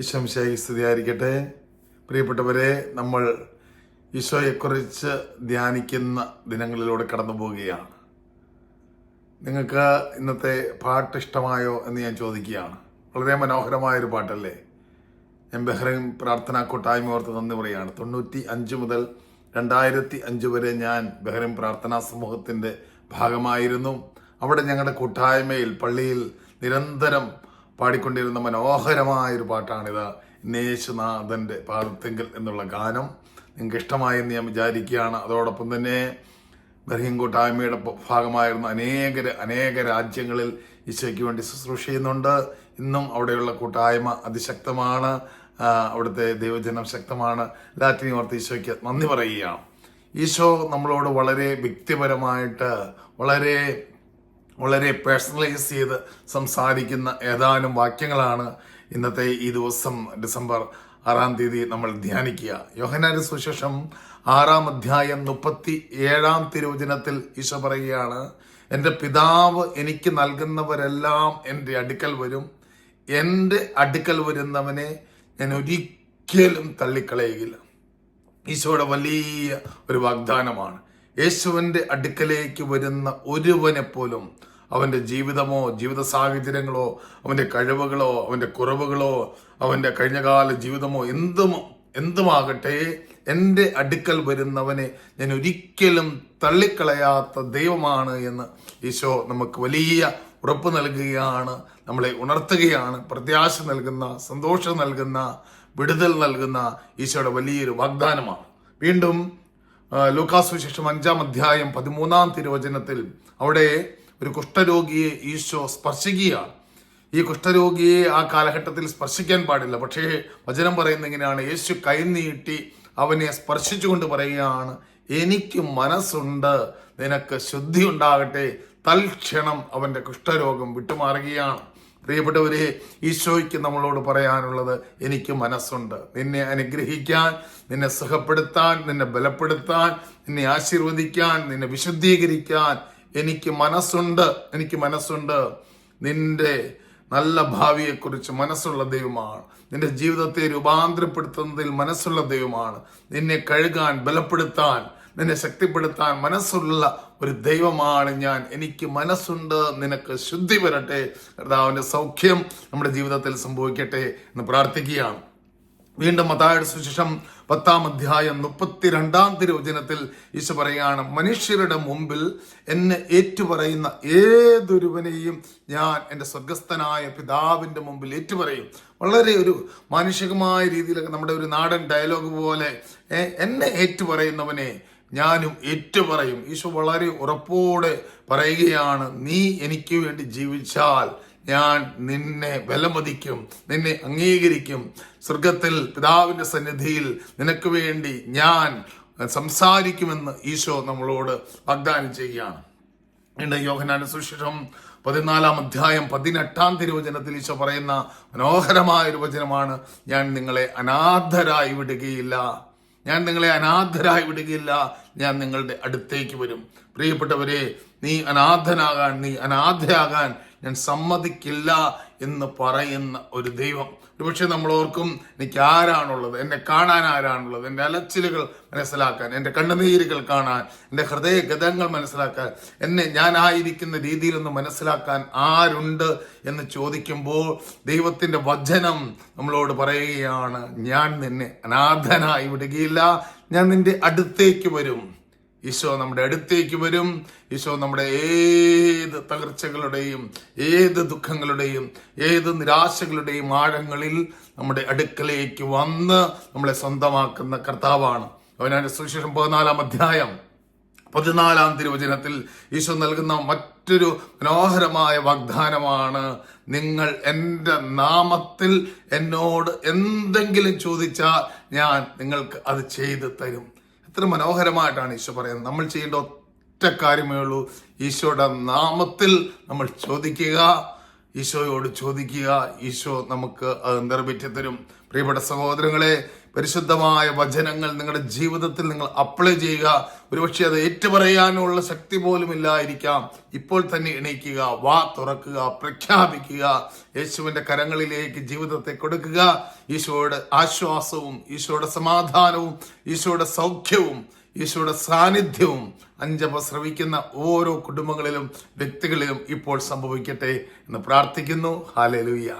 ഈശോമിശിഹായ്ക്ക് സ്തുതിയായിരിക്കട്ടെ. പ്രിയപ്പെട്ടവരെ, നമ്മൾ ഈശോയെക്കുറിച്ച് ധ്യാനിക്കുന്ന ദിനങ്ങളിലൂടെ കടന്നു പോവുകയാണ്. നിങ്ങൾക്ക് ഇന്നത്തെ പാട്ട് ഇഷ്ടമായോ എന്ന് ഞാൻ ചോദിക്കുകയാണ്. വളരെ മനോഹരമായൊരു പാട്ടല്ലേ? ഞാൻ ബഹ്റൈൻ പ്രാർത്ഥനാ കൂട്ടായ്മ ഓർത്ത് നന്ദി പറയുകയാണ്. 95 മുതൽ 2005 വരെ ഞാൻ ബഹ്റൈൻ പ്രാർത്ഥനാ സമൂഹത്തിൻ്റെ ഭാഗമായിരുന്നു. അവിടെ ഞങ്ങളുടെ കൂട്ടായ്മയിൽ പള്ളിയിൽ നിരന്തരം പാടിക്കൊണ്ടിരുന്ന മനോഹരമായൊരു പാട്ടാണിത്. യേശുനാഥൻ്റെ പാദത്തെങ്കിൽ എന്നുള്ള ഗാനം നിങ്ങൾക്ക് ഇഷ്ടമായെന്ന് ഞാൻ വിചാരിക്കുകയാണ്. അതോടൊപ്പം തന്നെ ബഹ്റൈൻ കൂട്ടായ്മയുടെ ഭാഗമായിരുന്ന അനേക രാജ്യങ്ങളിൽ ഈശോയ്ക്ക് വേണ്ടി ശുശ്രൂഷ ചെയ്യുന്നുണ്ട്. ഇന്നും അവിടെയുള്ള കൂട്ടായ്മ അതിശക്തമാണ്. അവിടുത്തെ ദൈവജനം ശക്തമാണ്. ലാറ്റിനി ഓർത്ത് ഈശോയ്ക്ക് നന്ദി പറയുകയാണ്. ഈശോ നമ്മളോട് വളരെ വ്യക്തിപരമായിട്ട് വളരെ പേഴ്സണലൈസ് ചെയ്ത് സംസാരിക്കുന്ന ഏതാനും വാക്യങ്ങളാണ് ഇന്നത്തെ ഈ ദിവസം ഡിസംബർ 6-ാം തീയതി നമ്മൾ ധ്യാനിക്കുക. യോഹന്നാന്റെ സുവിശേഷം 6-ാം അധ്യായം 37-ാം തിരുവചനത്തിൽ ഈശോ പറയുകയാണ്, എൻ്റെ പിതാവ് എനിക്ക് നൽകുന്നവരെല്ലാം എൻ്റെ അടുക്കൽ വരും, എൻ്റെ അടുക്കൽ വരുന്നവനെ ഞാൻ ഒരിക്കലും തള്ളിക്കളയുകയില്ല. ഈശോയുടെ വലിയ ഒരു വാഗ്ദാനമാണ്. യേശുവിൻ്റെ അടുക്കലേക്ക് വരുന്ന ഒരുവനെപ്പോലും അവൻ്റെ ജീവിതമോ ജീവിത സാഹചര്യങ്ങളോ അവൻ്റെ കഴിവുകളോ അവൻ്റെ കുറവുകളോ അവൻ്റെ കഴിഞ്ഞകാല ജീവിതമോ എന്തുമാകട്ടെ, എൻ്റെ അടുക്കൽ വരുന്നവനെ ഞാൻ ഒരിക്കലും തള്ളിക്കളയാത്ത ദൈവമാണ് എന്ന് ഈശോ നമുക്ക് വലിയ ഉറപ്പ് നൽകുകയാണ്, നമ്മളെ ഉണർത്തുകയാണ്. പ്രത്യാശ നൽകുന്ന, സന്തോഷം നൽകുന്ന, വിടുതൽ നൽകുന്ന ഈശോയുടെ വലിയൊരു വാഗ്ദാനമാണ്. വീണ്ടും ലൂക്കാസ് സുവിശേഷം 5-ാം അധ്യായം 13-ാം തിരുവചനത്തിൽ അവിടെ ഒരു കുഷ്ഠരോഗിയെ ഈശോ സ്പർശിക്കുകയാണ്. ഈ കുഷ്ഠരോഗിയെ ആ കാലഘട്ടത്തിൽ സ്പർശിക്കാൻ പാടില്ല. പക്ഷേ വചനം പറയുന്നത് ഇങ്ങനെയാണ്, യേശു കൈനീട്ടി അവനെ സ്പർശിച്ചുകൊണ്ട് പറയുകയാണ്, എനിക്ക് മനസ്സുണ്ട്, നിനക്ക് ശുദ്ധി ഉണ്ടാകട്ടെ. തൽക്ഷണം അവന്റെ കുഷ്ഠരോഗം വിട്ടുമാറുകയാണ്. പ്രിയപ്പെട്ടവരെ, ഈശോയ്ക്ക് നമ്മളോട് പറയാനുള്ളത്, എനിക്ക് മനസ്സുണ്ട് നിന്നെ അനുഗ്രഹിക്കാൻ, നിന്നെ സുഖപ്പെടുത്താൻ, നിന്നെ ബലപ്പെടുത്താൻ, നിന്നെ ആശീർവദിക്കാൻ, നിന്നെ വിശുദ്ധീകരിക്കാൻ എനിക്ക് മനസ്സുണ്ട്. നിന്റെ നല്ല ഭാവിയെക്കുറിച്ച് മനസ്സുള്ള ദൈവമാണ്. നിന്റെ ജീവിതത്തെ രൂപാന്തരപ്പെടുത്തുന്നതിൽ മനസ്സുള്ള ദൈവമാണ്. നിന്നെ കഴുകാൻ, ബലപ്പെടുത്താൻ, നിന്നെ ശക്തിപ്പെടുത്താൻ മനസ്സുള്ള ഒരു ദൈവമാണ് ഞാൻ. എനിക്ക് മനസ്സുണ്ട്, നിനക്ക് ശുദ്ധി വരട്ടെ, കർത്താവിന്റെ സൗഖ്യം നമ്മുടെ ജീവിതത്തിൽ സംഭവിക്കട്ടെ എന്ന് പ്രാർത്ഥിക്കുകയാണ്. വീണ്ടും മത്തായിയുടെ സുവിശേഷം 10-ാം അധ്യായം 32-ാം തിരുവചനത്തിൽ ഈശോ പറയുകയാണ്, മനുഷ്യരുടെ മുമ്പിൽ എന്നെ ഏറ്റുപറയുന്ന ഏതൊരുവനെയും ഞാൻ എൻ്റെ സ്വർഗസ്ഥനായ പിതാവിൻ്റെ മുമ്പിൽ ഏറ്റുപറയും. വളരെ ഒരു മാനുഷികമായ രീതിയിലൊക്കെ നമ്മുടെ ഒരു നാടൻ ഡയലോഗ് പോലെ എന്നെ ഏറ്റുപറയുന്നവനെ ഞാനും ഏറ്റുപറയും. ഈശോ വളരെ ഉറപ്പോടെ പറയുകയാണ്, നീ എനിക്ക് വേണ്ടി ജീവിച്ചാൽ ഞാൻ നിന്നെ ബലമതിക്കും, നിന്നെ അംഗീകരിക്കും. സ്വർഗത്തിൽ പിതാവിന്റെ സന്നിധിയിൽ നിനക്ക് വേണ്ടി ഞാൻ സംസാരിക്കുമെന്ന് ഈശോ നമ്മളോട് വാഗ്ദാനം ചെയ്യുകയാണ്. യോഹന്നാന്റെ സുവിശേഷം 14-ാം അധ്യായം 18-ാം തിരുവചനത്തിൽ ഈശോ പറയുന്ന മനോഹരമായ ഒരു വചനമാണ്, ഞാൻ നിങ്ങളെ അനാഥരായി വിടുകയില്ല, ഞാൻ നിങ്ങളുടെ അടുത്തേക്ക് വരും. പ്രിയപ്പെട്ടവരെ, നീ അനാഥയാകാൻ ഞാൻ സമ്മതിക്കില്ല എന്ന് പറയുന്ന ഒരു ദൈവം. ഒരുപക്ഷെ നമ്മൾ ഓർക്കും, എനിക്ക് ആരാണുള്ളത്, എന്നെ കാണാൻ ആരാണുള്ളത്, എൻ്റെ അലച്ചിലുകൾ മനസ്സിലാക്കാൻ, എൻ്റെ കണ്ണുനീരുകൾ കാണാൻ, എൻ്റെ ഹൃദയഗതങ്ങൾ മനസ്സിലാക്കാൻ, ഞാനായിരിക്കുന്ന രീതിയിലൊന്ന് മനസ്സിലാക്കാൻ ആരുണ്ട് എന്ന് ചോദിക്കുമ്പോൾ ദൈവത്തിൻ്റെ വചനം നമ്മളോട് പറയുകയാണ്, ഞാൻ നിന്നെ അനാഥനായി വിടുകയില്ല, ഞാൻ നിന്റെ അടുത്തേക്ക് വരും. ഈശോ നമ്മുടെ അടുത്തേക്ക് വരും. ഈശോ നമ്മുടെ ഏത് തകർച്ചകളുടെയും, ഏത് ദുഃഖങ്ങളുടെയും, ഏത് നിരാശകളുടെയും ആഴങ്ങളിൽ നമ്മുടെ അടുക്കലേക്ക് വന്ന് നമ്മളെ സ്വന്തമാക്കുന്ന കർത്താവാണ്. യോഹന്നാന്റെ സുവിശേഷം 14-ാം അധ്യായം 14-ാം തിരുവചനത്തിൽ ഈശോ നൽകുന്ന മറ്റൊരു മനോഹരമായ വാഗ്ദാനമാണ്, നിങ്ങൾ എൻ്റെ നാമത്തിൽ എന്നോട് എന്തെങ്കിലും ചോദിച്ചാൽ ഞാൻ നിങ്ങൾക്ക് അത് ചെയ്തു തരും. എത്ര മനോഹരമായിട്ടാണ് ഈശോ പറയുന്നത്. നമ്മൾ ചെയ്യേണ്ട ഒറ്റ കാര്യമേ ഉള്ളൂ, ഈശോയുടെ നാമത്തിൽ നമ്മൾ ചോദിക്കുക, ഈശോയോട് ചോദിക്കുക. ഈശോ നമുക്ക് അത് നിറവേറ്റി തരും. പ്രിയപ്പെട്ട സഹോദരങ്ങളെ, പരിശുദ്ധമായ വചനങ്ങൾ നിങ്ങളുടെ ജീവിതത്തിൽ നിങ്ങൾ അപ്ലൈ ചെയ്യുക. ഒരുപക്ഷെ അത് ഏറ്റുപറയാനുള്ള ശക്തി പോലും ഇല്ലായിരിക്കാം. ഇപ്പോൾ തന്നെ എണീക്കുക, വാ തുറക്കുക, പ്രഖ്യാപിക്കുക. യേശുവിന്റെ കരങ്ങളിലേക്ക് ജീവിതത്തെ കൊടുക്കുക. ഈശോയുടെ ആശ്വാസവും ഈശോയുടെ സമാധാനവും ഈശോയുടെ സൗഖ്യവും ഈശോയുടെ സാന്നിധ്യവും അഞ്ചപ ശ്രവിക്കുന്ന ഓരോ കുടുംബങ്ങളിലും വ്യക്തികളിലും ഇപ്പോൾ സംഭവിക്കട്ടെ എന്ന് പ്രാർത്ഥിക്കുന്നു. ഹല്ലേലൂയ.